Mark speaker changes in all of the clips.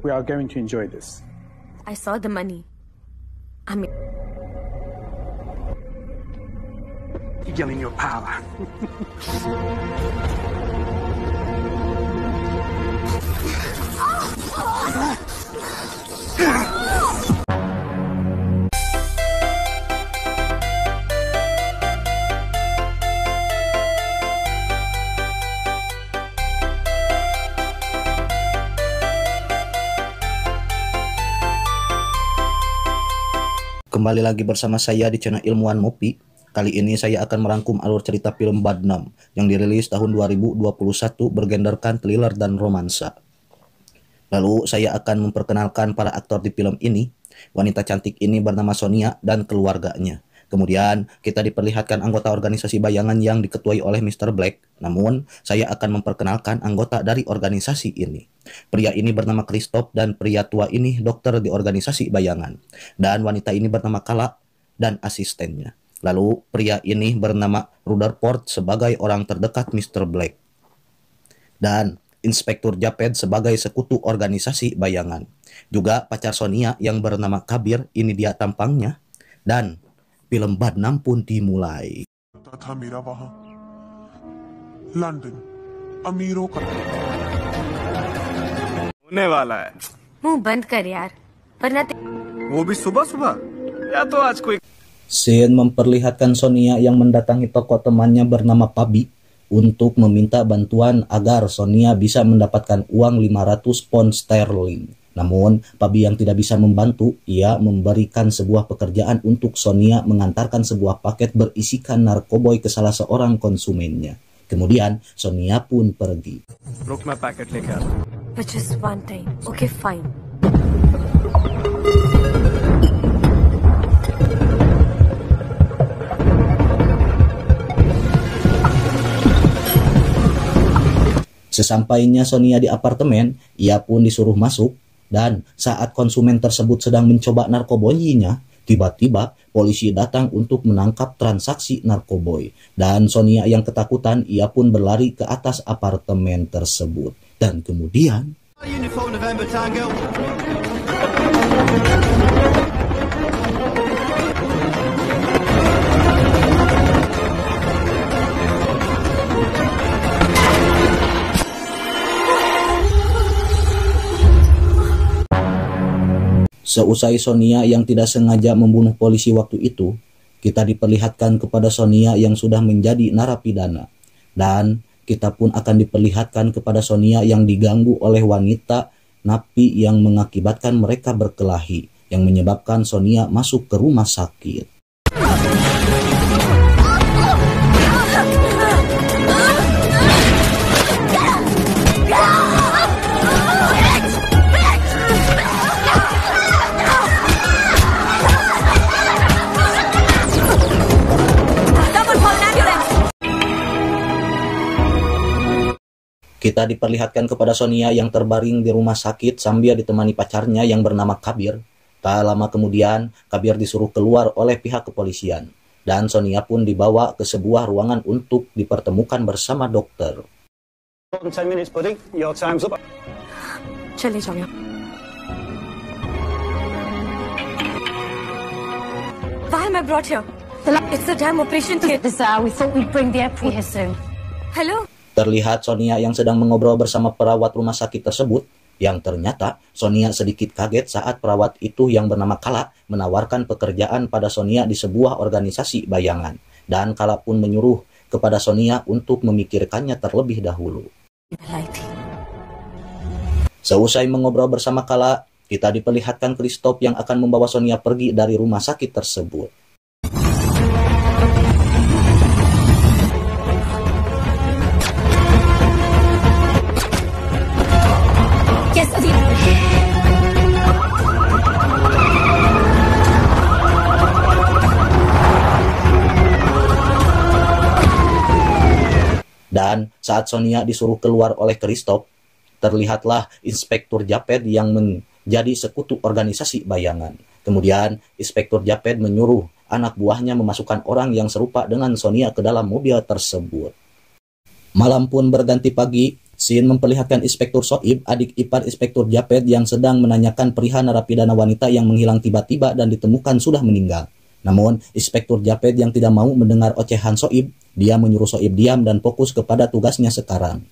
Speaker 1: We are going to enjoy this.
Speaker 2: I saw the money. I mean...
Speaker 1: Yelling your power.
Speaker 3: Kembali lagi bersama saya di channel Ilmuwan Mopi. Kali ini saya akan merangkum alur cerita film Badnam yang dirilis tahun 2021 bergenderkan thriller dan romansa. Lalu saya akan memperkenalkan para aktor di film ini. Wanita cantik ini bernama Sonia dan keluarganya. Kemudian kita diperlihatkan anggota organisasi bayangan yang diketuai oleh Mr. Black. Namun saya akan memperkenalkan anggota dari organisasi ini. Pria ini bernama Christoph dan pria tua ini dokter di organisasi bayangan. Dan wanita ini bernama Kala dan asistennya. Lalu pria ini bernama Rutherford sebagai orang terdekat Mr. Black. Dan Inspektur Japed sebagai sekutu organisasi bayangan. Juga pacar Sonia yang bernama Kabir, ini dia tampangnya. Dan film Badnam pun dimulai.
Speaker 4: London अमीरों का
Speaker 5: होने वाला है।
Speaker 2: मुंह बंद कर यार, वरना
Speaker 5: वो भी सुबह सुबह या तो आज कोई
Speaker 3: Scene memperlihatkan Sonia yang mendatangi toko temannya bernama Pabi untuk meminta bantuan agar Sonia bisa mendapatkan uang 500 pound sterling. Namun, Pabi yang tidak bisa membantu, ia memberikan sebuah pekerjaan untuk Sonia mengantarkan sebuah paket berisikan narkoboy ke salah seorang konsumennya. Kemudian, Sonia pun pergi.
Speaker 5: रुक मैं पैकेट लेके आता हूँ।
Speaker 2: but just one time. Okay, fine.
Speaker 3: Sesampainya Sonia di apartemen, ia pun disuruh masuk. Dan saat konsumen tersebut sedang mencoba narkoboyinya, tiba-tiba polisi datang untuk menangkap transaksi narkoboy. Dan Sonia yang ketakutan, ia pun berlari ke atas apartemen tersebut. Dan kemudian...
Speaker 5: Uniform November Tango.
Speaker 3: Seusai Sonia yang tidak sengaja membunuh polisi waktu itu, kita diperlihatkan kepada Sonia yang sudah menjadi narapidana. Dan kita pun akan diperlihatkan kepada Sonia yang diganggu oleh wanita napi yang mengakibatkan mereka berkelahi, yang menyebabkan Sonia masuk ke rumah sakit. Kita diperlihatkan kepada Sonia yang terbaring di rumah sakit sambil ditemani pacarnya yang bernama Kabir. Tak lama kemudian, Kabir disuruh keluar oleh pihak kepolisian. Dan Sonia pun dibawa ke sebuah ruangan untuk dipertemukan bersama dokter.
Speaker 6: 10 minutes, buddy. Your time's up.
Speaker 2: चले जाओ यहाँ. Why am I brought here? It's the damn operation theater.
Speaker 7: We thought we'd bring the airport here soon.
Speaker 2: Hello?
Speaker 3: Terlihat Sonia yang sedang mengobrol bersama perawat rumah sakit tersebut, yang ternyata Sonia sedikit kaget saat perawat itu yang bernama Kala menawarkan pekerjaan pada Sonia di sebuah organisasi bayangan. Dan Kala pun menyuruh kepada Sonia untuk memikirkannya terlebih dahulu. Seusai mengobrol bersama Kala, kita diperlihatkan Christoph yang akan membawa Sonia pergi dari rumah sakit tersebut. Dan saat Sonia disuruh keluar oleh Christoph, terlihatlah Inspektur Japed yang menjadi sekutu organisasi bayangan. Kemudian Inspektur Japed menyuruh anak buahnya memasukkan orang yang serupa dengan Sonia ke dalam mobil tersebut. Malam pun berganti pagi, Scene memperlihatkan Inspektur Soib, adik ipar Inspektur Japed yang sedang menanyakan perihal narapidana wanita yang menghilang tiba-tiba dan ditemukan sudah meninggal. Namun, Inspektur Japed yang tidak mau mendengar ocehan Soib, dia menyuruh Soib diam dan fokus kepada tugasnya sekarang.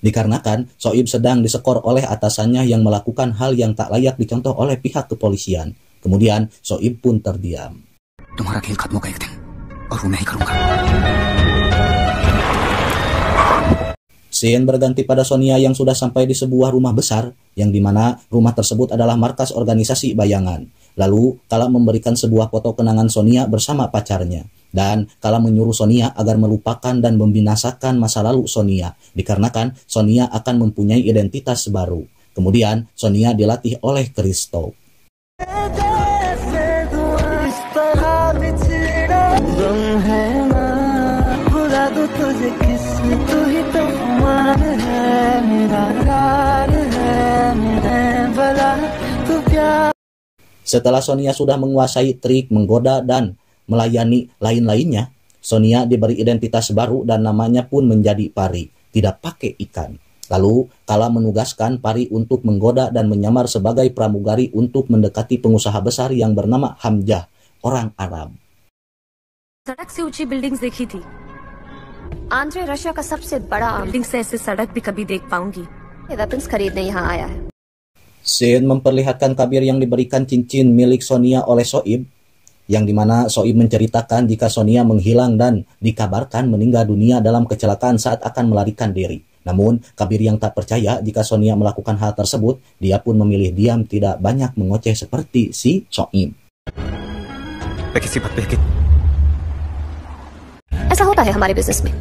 Speaker 3: Dikarenakan Soib sedang disekor oleh atasannya yang melakukan hal yang tak layak dicontoh oleh pihak kepolisian. Kemudian, Soib pun terdiam.
Speaker 8: तुम्हारा खेल खत्म होगा एक दिन और वो मैं ही करूंगा.
Speaker 3: Scene berganti pada Sonia yang sudah sampai di sebuah rumah besar, yang dimana rumah tersebut adalah markas organisasi bayangan. Lalu, Kala memberikan sebuah foto kenangan Sonia bersama pacarnya. Dan Kala menyuruh Sonia agar melupakan dan membinasakan masa lalu Sonia, dikarenakan Sonia akan mempunyai identitas baru. Kemudian, Sonia dilatih oleh Kristo. Setelah Sonia sudah menguasai trik menggoda dan melayani lain-lainnya, Sonia diberi identitas baru dan namanya pun menjadi Pari, tidak pakai ikan. Lalu, Kala menugaskan Pari untuk menggoda dan menyamar sebagai pramugari untuk mendekati pengusaha besar yang bernama Hamjah, orang Arab.
Speaker 2: सड़क से ऊंची बिल्डिंग्स देखी थी।
Speaker 7: आंध्र रशिया का सबसे बड़ा
Speaker 2: बिल्डिंग से ऐसे सड़क भी कभी देख पाऊंगी।
Speaker 7: वेपन्स खरीदने यहाँ आया है।
Speaker 3: Scene memperlihatkan Kabir yang diberikan cincin milik Sonia oleh Soib, yang dimana Soib menceritakan jika Sonia menghilang dan dikabarkan meninggal dunia dalam kecelakaan saat akan melarikan diri. Namun, Kabir yang tak percaya jika Sonia melakukan hal tersebut, dia pun memilih diam tidak banyak mengoceh seperti si Soib.
Speaker 7: ऐसा होता है हमारे बिजनेस में।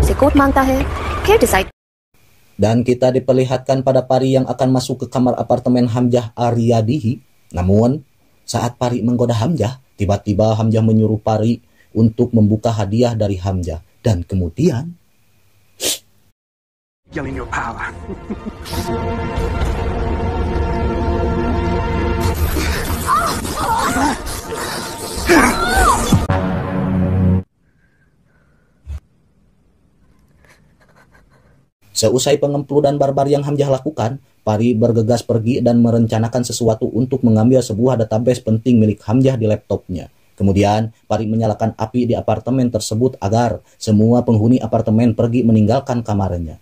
Speaker 7: से कोट मांगता है, फिर decide.
Speaker 3: Dan kita diperlihatkan pada Pari yang akan masuk ke kamar apartemen Hamjah Aryadihi. Namun, saat Pari menggoda Hamjah, tiba-tiba Hamjah menyuruh Pari untuk membuka hadiah dari Hamjah. Dan kemudian...
Speaker 1: Yelling your power.
Speaker 3: Seusai pengemplu dan barbar yang Hamjah lakukan, Pari bergegas pergi dan merencanakan sesuatu untuk mengambil sebuah database penting milik Hamjah di laptopnya. Kemudian, Pari menyalakan api di apartemen tersebut agar semua penghuni apartemen pergi meninggalkan kamarnya.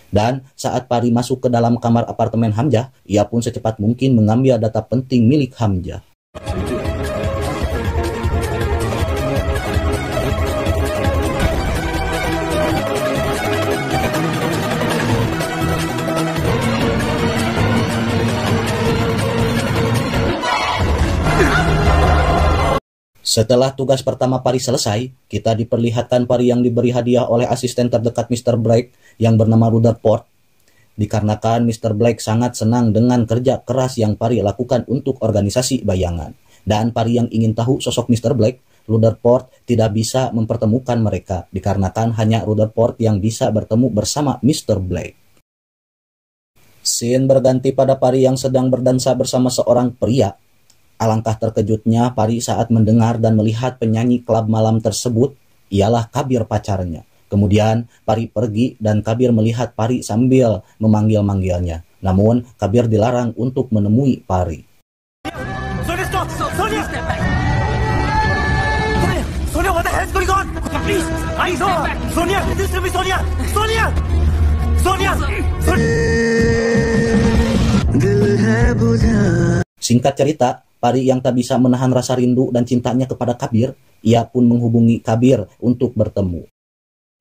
Speaker 3: Dan saat Pari masuk ke dalam kamar apartemen Hamjah, ia pun secepat mungkin mengambil data penting milik Hamjah. Setelah tugas pertama Pari selesai, kita diperlihatkan Pari yang diberi hadiah oleh asisten terdekat Mr. Black yang bernama Rutherford. Dikarenakan Mr. Black sangat senang dengan kerja keras yang Pari lakukan untuk organisasi bayangan. Dan Pari yang ingin tahu sosok Mr. Black, Rutherford tidak bisa mempertemukan mereka, dikarenakan hanya Rutherford yang bisa bertemu bersama Mr. Black. Scene berganti pada Pari yang sedang berdansa bersama seorang pria. Alangkah terkejutnya Pari saat mendengar dan melihat penyanyi klub malam tersebut ialah Kabir pacarnya. Kemudian Pari pergi dan Kabir melihat Pari sambil memanggil-manggilnya. Namun Kabir dilarang untuk menemui Pari.
Speaker 5: Sonia, stop! Sonia! Sonia, what the hell is going on? Please, eyes on! Sonia, listen to me, Sonia! Sonia! Sonia!
Speaker 3: Singkat cerita, Pari yang tak bisa menahan rasa rindu dan cintanya kepada Kabir, ia pun menghubungi Kabir untuk bertemu.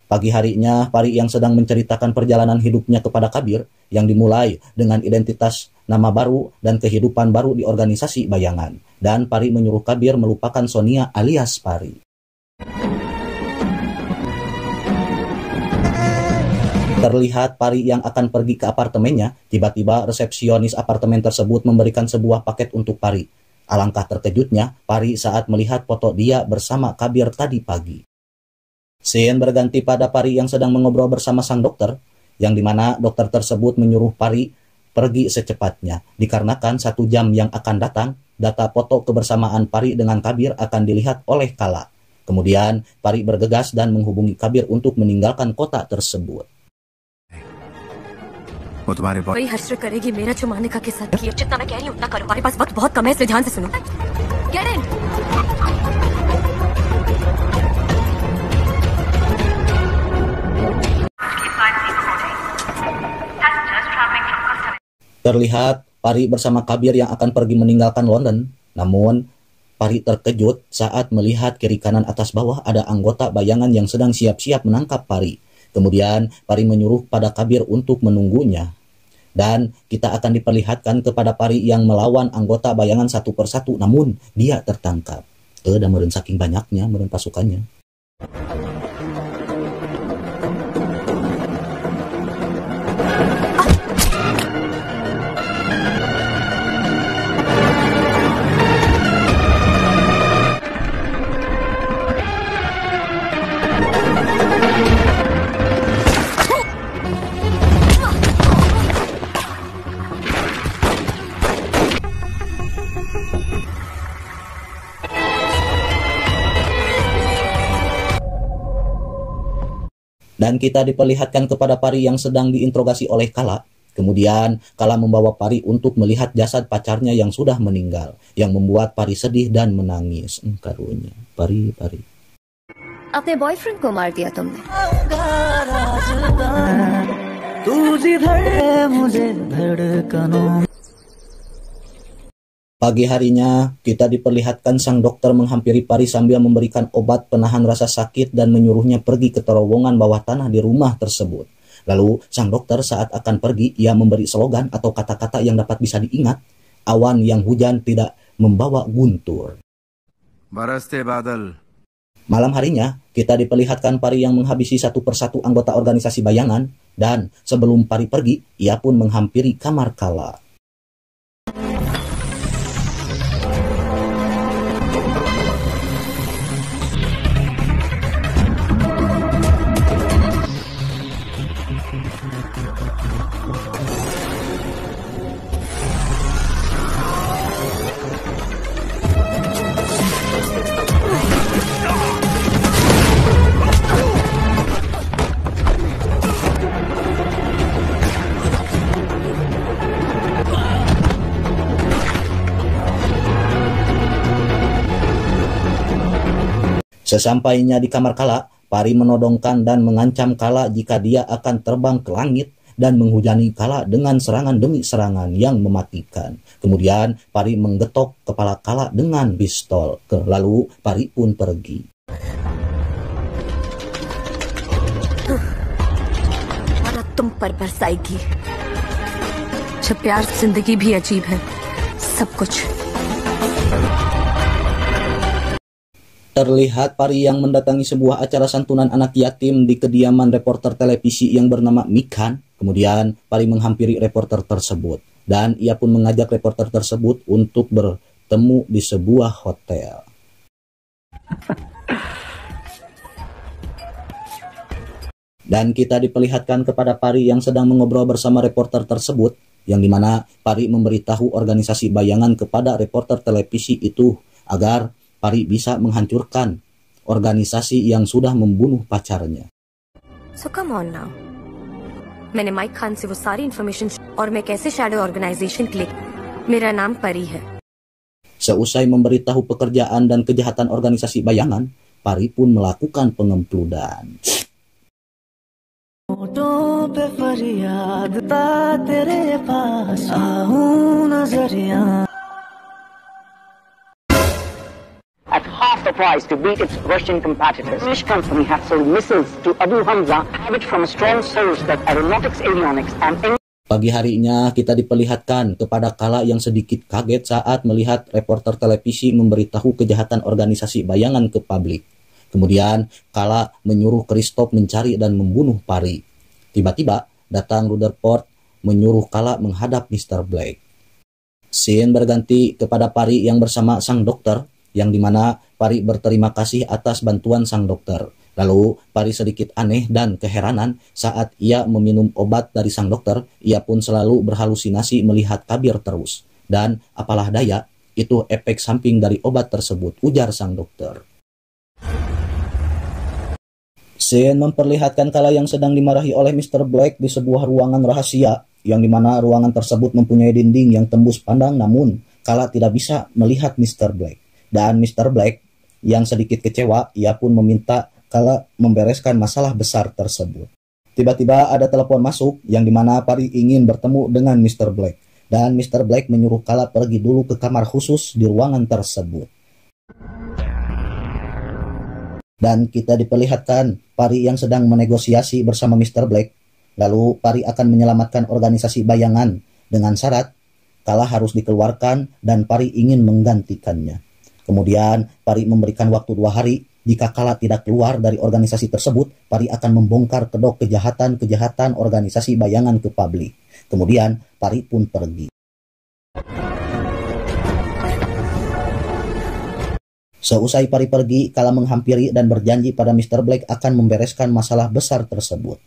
Speaker 3: Pagi harinya, Pari yang sedang menceritakan perjalanan hidupnya kepada Kabir, yang dimulai dengan identitas nama baru dan kehidupan baru di organisasi bayangan. Dan Pari menyuruh Kabir melupakan Sonia alias Pari. Terlihat Pari yang akan pergi ke apartemennya, tiba-tiba resepsionis apartemen tersebut memberikan sebuah paket untuk Pari. Alangkah terkejutnya Pari saat melihat foto dia bersama Kabir tadi pagi. Scene berganti pada Pari yang sedang mengobrol bersama sang dokter, yang dimana dokter tersebut menyuruh Pari pergi secepatnya, dikarenakan 1 jam yang akan datang, data foto kebersamaan Pari dengan Kabir akan dilihat oleh Kala. Kemudian, Pari bergegas dan menghubungi Kabir untuk meninggalkan kota tersebut.
Speaker 8: वो तुम्हारे
Speaker 2: वही हश्र करेगी मेरा छुमाने का किस्सा किया। जितना मैं कह रही हूँ उतना करो। हमारे पास वक्त बहुत कम है, इसलिए ध्यान से सुनो। Get in!
Speaker 3: Terlihat Pari bersama Kabir yang akan pergi meninggalkan London. Namun, Pari terkejut saat melihat kiri kanan atas bawah ada anggota bayangan yang sedang siap-siap menangkap Pari. Kemudian, Pari menyuruh pada Kabir untuk menunggunya. Dan kita akan diperlihatkan kepada Pari yang melawan anggota bayangan satu persatu, namun dia tertangkap. Dan meureun saking banyaknya meureun pasukannya. Dan kita diperlihatkan kepada Pari yang sedang diinterogasi oleh Kala. Kemudian Kala membawa Pari untuk melihat jasad pacarnya yang sudah meninggal, yang membuat Pari sedih dan menangis. Karunya, Pari.
Speaker 7: अपने बॉयफ्रेंड को मार दिया तुमने।
Speaker 3: Pagi harinya, kita diperlihatkan sang dokter menghampiri Pari sambil memberikan obat penahan rasa sakit dan menyuruhnya pergi ke terowongan bawah tanah di rumah tersebut. Lalu, sang dokter saat akan pergi, ia memberi slogan atau kata-kata yang dapat bisa diingat. Awan yang hujan tidak membawa guntur.
Speaker 8: बरसते बादल।
Speaker 3: Malam harinya, kita diperlihatkan Pari yang menghabisi satu persatu anggota organisasi bayangan. Dan sebelum Pari pergi, ia pun menghampiri kamar Kala. Sesampainya di kamar Kala, Pari menodongkan dan mengancam Kala jika dia akan terbang ke langit dan menghujani Kala dengan serangan demi serangan yang mematikan. Kemudian Pari menggetok kepala Kala dengan pistol. Lalu Pari pun pergi.
Speaker 2: मारा तुम पर बरसाएगी। जब प्यार से जिंदगी भी अजीब है, सब कुछ।
Speaker 3: Terlihat Pari yang mendatangi sebuah acara santunan anak yatim di kediaman reporter televisi yang bernama Mikhan. Kemudian Pari menghampiri reporter tersebut. Dan ia pun mengajak reporter tersebut untuk bertemu di sebuah hotel. Dan kita diperlihatkan kepada Pari yang sedang mengobrol bersama reporter tersebut. Yang dimana Pari memberitahu organisasi bayangan kepada reporter televisi itu agar Pari bisa menghancurkan organisasi yang sudah membunuh pacarnya.
Speaker 2: So come on now. मैंने माइक खान से वो सारी इन्फॉर्मेशन और मैं कैसे shadow organisation click. मेरा नाम परी है।
Speaker 3: Seusai memberitahu pekerjaan dan kejahatan organisasi bayangan, Pari pun melakukan pengempludan.
Speaker 9: At half the price to beat its Russian competitors. British company has sold missiles to Abu Hamza, have it from a strong source that aeronautics, avionics and
Speaker 3: Pagi harinya kita diperlihatkan kepada Kala yang sedikit kaget saat melihat reporter televisi memberitahu kejahatan organisasi bayangan ke publik. Kemudian Kala menyuruh Christoph mencari dan membunuh Pari. Tiba-tiba datang Rutherford menyuruh Kala menghadap Mr. Black. Scene berganti kepada Pari yang bersama sang dokter, yang dimana Pari berterima kasih atas bantuan sang dokter. Lalu Pari sedikit aneh dan keheranan saat ia meminum obat dari sang dokter. Ia pun selalu berhalusinasi melihat tabir terus. Dan apalah daya, itu efek samping dari obat tersebut, ujar sang dokter. Scene memperlihatkan kala yang sedang dimarahi oleh Mr. Black di sebuah ruangan rahasia, yang dimana ruangan tersebut mempunyai dinding yang tembus pandang, namun kala tidak bisa melihat Mr. Black. Dan Mr. Black yang sedikit kecewa, ia pun meminta kala membereskan masalah besar tersebut. Tiba-tiba ada telepon masuk, yang dimana Pari ingin bertemu dengan Mr. Black. Dan Mr. Black menyuruh kala pergi dulu ke kamar khusus di ruangan tersebut. Dan kita diperlihatkan Pari yang sedang menegosiasi bersama Mr. Black. Lalu Pari akan menyelamatkan organisasi bayangan dengan syarat kala harus dikeluarkan dan Pari ingin menggantikannya. Kemudian Pari memberikan waktu 2 hari. Jika kala tidak keluar dari organisasi tersebut, Pari akan membongkar kedok kejahatan-kejahatan organisasi bayangan ke publik. Kemudian Pari pun pergi. Seusai Pari pergi, kala menghampiri dan berjanji pada Mr. Black akan membereskan masalah besar tersebut.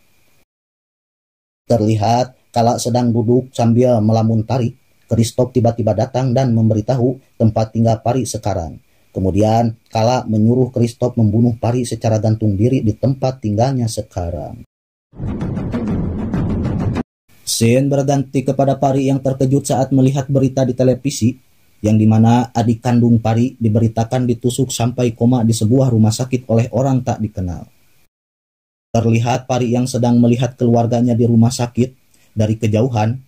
Speaker 3: Terlihat kala sedang duduk sambil melamun tarik, Kristof tiba-tiba datang dan memberitahu tempat tinggal Pari sekarang. Kemudian kala menyuruh Kristof membunuh Pari secara gantung diri di tempat tinggalnya sekarang. Scene berganti kepada Pari yang terkejut saat melihat berita di televisi, yang dimana adik kandung Pari diberitakan ditusuk sampai koma di sebuah rumah sakit oleh orang tak dikenal. Terlihat Pari yang sedang melihat keluarganya di rumah sakit dari kejauhan.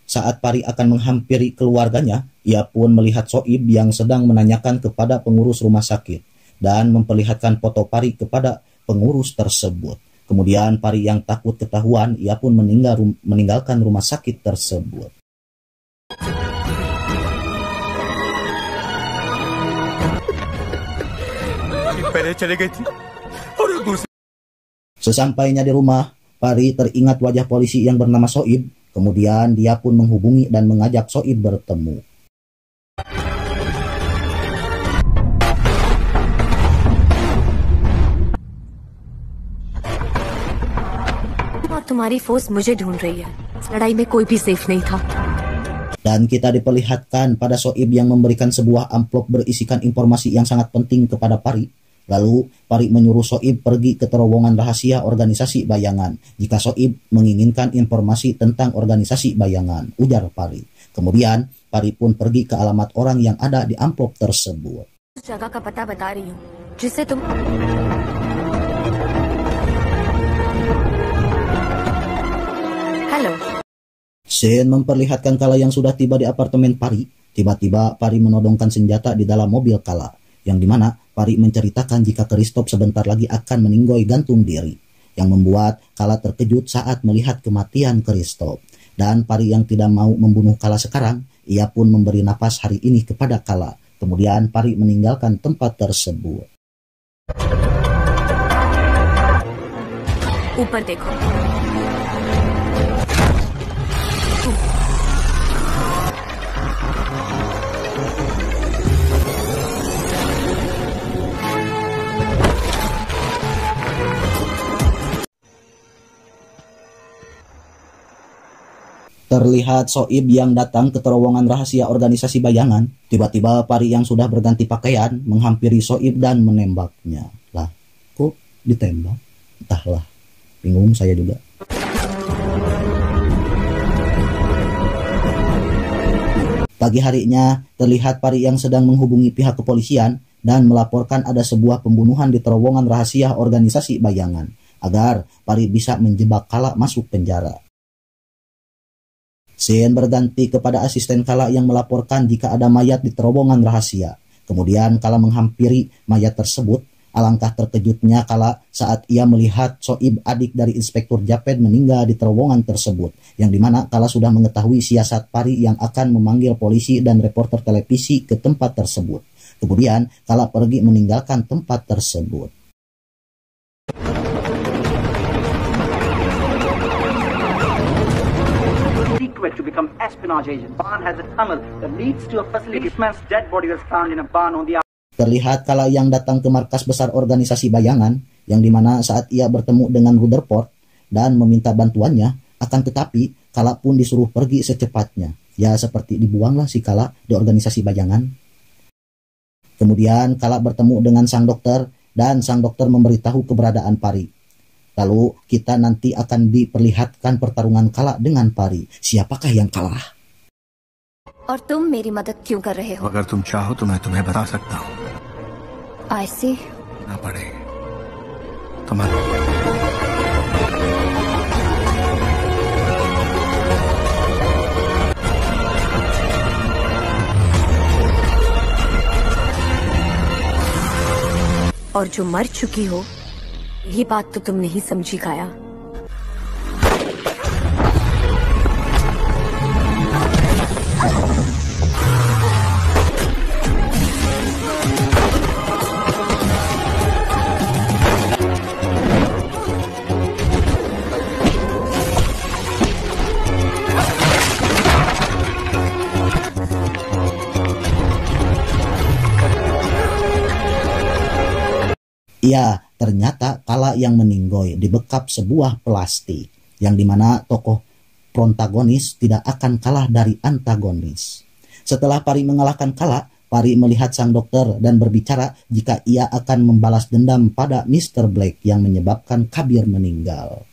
Speaker 3: Saat Pari akan menghampiri keluarganya, ia pun melihat Soib yang sedang menanyakan kepada pengurus rumah sakit dan memperlihatkan foto Pari kepada pengurus tersebut. Kemudian Pari yang takut ketahuan, ia pun meninggalkan rumah sakit tersebut. Sesampainya di rumah, Pari teringat wajah polisi yang bernama Soib. Kemudian dia pun menghubungi dan mengajak Soib bertemu.
Speaker 2: तुम्हारी फोर्स मुझे ढूंढ रही है। लड़ाई में कोई भी सेफ नहीं था।
Speaker 3: Dan kita diperlihatkan pada Soib yang memberikan sebuah amplop berisikan informasi yang sangat penting kepada Pari. Lalu Pari menyuruh Soib pergi ke terowongan rahasia organisasi bayangan jika Soib menginginkan informasi tentang organisasi bayangan, ujar Pari. Kemudian Pari pun pergi ke alamat orang yang ada di amplop tersebut.
Speaker 2: जगह का पता बता रही हूँ जिससे तुम Halo.
Speaker 3: Scene memperlihatkan kala yang sudah tiba di apartemen Pari. Tiba-tiba Pari menodongkan senjata di dalam mobil kala, yang dimana Pari menceritakan jika Kristof sebentar lagi akan meninggoy gantung diri, yang membuat kala terkejut saat melihat kematian Kristof. Dan Pari yang tidak mau membunuh kala sekarang, ia pun memberi napas hari ini kepada kala. Kemudian Pari meninggalkan tempat tersebut.
Speaker 2: ऊपर देखो।
Speaker 3: Terlihat Soib yang datang ke terowongan rahasia organisasi bayangan. Tiba-tiba Pari yang sudah berganti pakaian menghampiri Soib dan menembaknya. Lah, kok ditembak? Entahlah, bingung saya juga. Pagi harinya, terlihat Pari yang sedang menghubungi pihak kepolisian dan melaporkan ada sebuah pembunuhan di terowongan rahasia organisasi bayangan, agar Pari bisa menjebak kala masuk penjara. Scene berganti kepada asisten kala yang melaporkan jika ada mayat di terowongan rahasia. Kemudian kala menghampiri mayat tersebut. Alangkah terkejutnya kala saat ia melihat Soib, adik dari Inspektur Japed, meninggal di terowongan tersebut, yang dimana kala sudah mengetahui siasat Pari yang akan memanggil polisi dan reporter televisi ke tempat tersebut. Kemudian kala pergi meninggalkan tempat tersebut.
Speaker 9: To become espionage agent. Barn has a tunnel that leads to a facility. This man's dead body was found in a barn on the.
Speaker 3: Terlihat kala yang datang ke markas besar organisasi bayangan, yang dimana saat ia bertemu dengan Rutherford dan meminta bantuannya, akan tetapi Kala pun disuruh pergi secepatnya. Ya seperti dibuanglah si Kala di organisasi bayangan. Kemudian Kala bertemu dengan sang dokter dan sang dokter memberitahu keberadaan Pari. Lalu kita nanti akan diperlihatkan pertarungan Kala dengan Pari. Siapakah yang kalah?
Speaker 7: और तुम मेरी मदद क्यों कर रहे हो?
Speaker 8: अगर तुम चाहो तो मैं तुम्हें बता सकता हूँ।
Speaker 7: I see.
Speaker 8: ना पड़े तुम्हारा।
Speaker 2: और जो मर चुकी हो, ये बात तो तुम नहीं समझी काया।
Speaker 3: Ya, ternyata Kala yang meninggoy dibekap sebuah plastik, yang dimana tokoh protagonis tidak akan kalah dari antagonis. Setelah Pari mengalahkan Kala, Pari melihat sang dokter dan berbicara jika ia akan membalas dendam pada Mr. Black yang menyebabkan Kabir meninggal.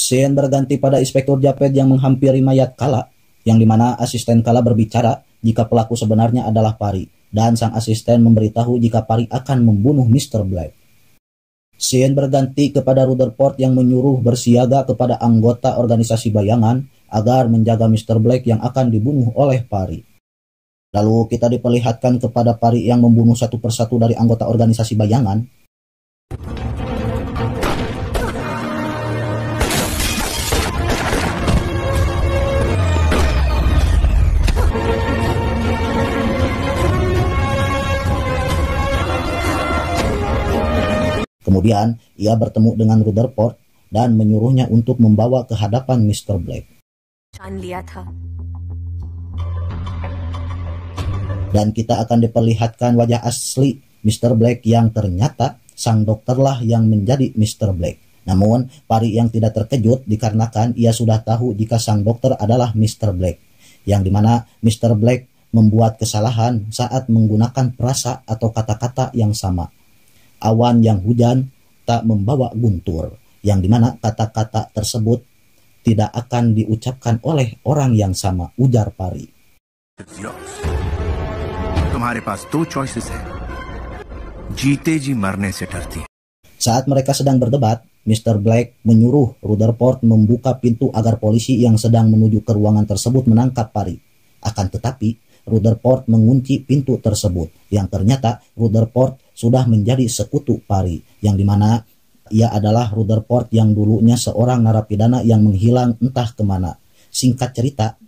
Speaker 3: Scene berganti pada Inspektur Japed yang menghampiri mayat Kala, yang dimana asisten Kala berbicara jika pelaku sebenarnya adalah Pari, dan sang asisten memberitahu jika Pari akan membunuh Mr. Black. Scene berganti kepada Rutherford yang menyuruh bersiaga kepada anggota organisasi bayangan agar menjaga Mr. Black yang akan dibunuh oleh Pari. Lalu kita diperlihatkan kepada Pari yang membunuh satu persatu dari anggota organisasi bayangan. Kemudian, ia bertemu dengan Rutherford dan menyuruhnya untuk membawa ke hadapan Mr. Black. Dan kita akan diperlihatkan wajah asli Mr. Black yang ternyata sang dokterlah yang menjadi Mr. Black. Namun, Pari yang tidak terkejut dikarenakan ia sudah tahu jika sang dokter adalah Mr. Black. Yang dimana Mr. Black membuat kesalahan saat menggunakan frasa atau kata-kata yang sama. Awan yang hujan tak membawa guntur, yang dimana kata-kata tersebut tidak akan diucapkan oleh orang yang sama, ujar Pari.
Speaker 8: तुम्हारे पास दो choices है, जीते जी मरने से डरती.
Speaker 3: Saat mereka sedang berdebat, Mr. Black menyuruh Rutherford membuka pintu agar polisi yang sedang menuju ke ruangan tersebut menangkap Pari. Akan tetapi, Rutherford mengunci pintu tersebut, yang ternyata Rutherford sudah menjadi sekutu Pari, yang dimana ia adalah Rutherford yang dulunya seorang narapidana yang menghilang entah kemana. Singkat cerita,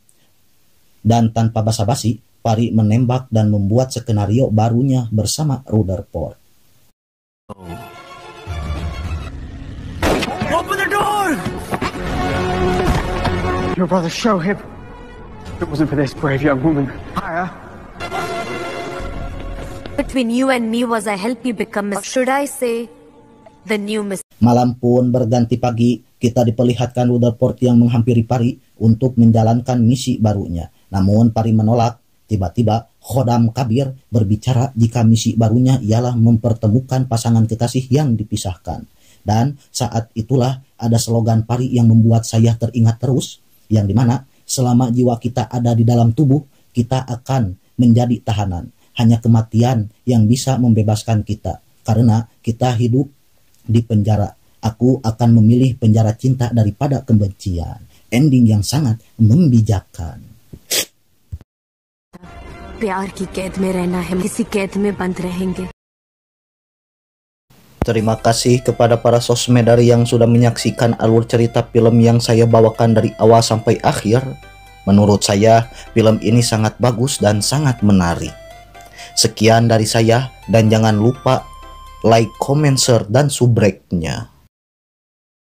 Speaker 3: dan tanpa basa-basi, Pari menembak dan membuat skenario barunya bersama Rutherford.
Speaker 5: Open the door!
Speaker 1: Your brother Shoaib. If it wasn't for this brave young woman,
Speaker 2: Between you and me was I help you become, or should I say, the new Miss.
Speaker 3: Malam pun berganti pagi, kita diperlihatkan Rutherford yang menghampiri Pari untuk menjalankan misi barunya. Namun Pari menolak. Tiba-tiba Khodam Kabir berbicara jika misi barunya ialah mempertemukan pasangan kekasih yang dipisahkan. Dan saat itulah ada slogan Pari yang membuat saya teringat terus, yang dimana selama jiwa kita ada di dalam tubuh, kita akan menjadi tahanan. Hanya kematian yang bisa membebaskan kita, karena kita hidup di penjara. Aku akan memilih penjara cinta daripada kebencian. Ending yang sangat membijakkan.
Speaker 2: प्यार की कैद में रहना है, किसी कैद में बंद रहेंगे.
Speaker 3: Terima kasih kepada para sosmedari yang sudah menyaksikan alur cerita film yang saya bawakan dari awal sampai akhir. Menurut saya, film ini sangat bagus dan sangat menarik. Sekian dari saya, dan jangan lupa like, comment, share, dan subrek-nya.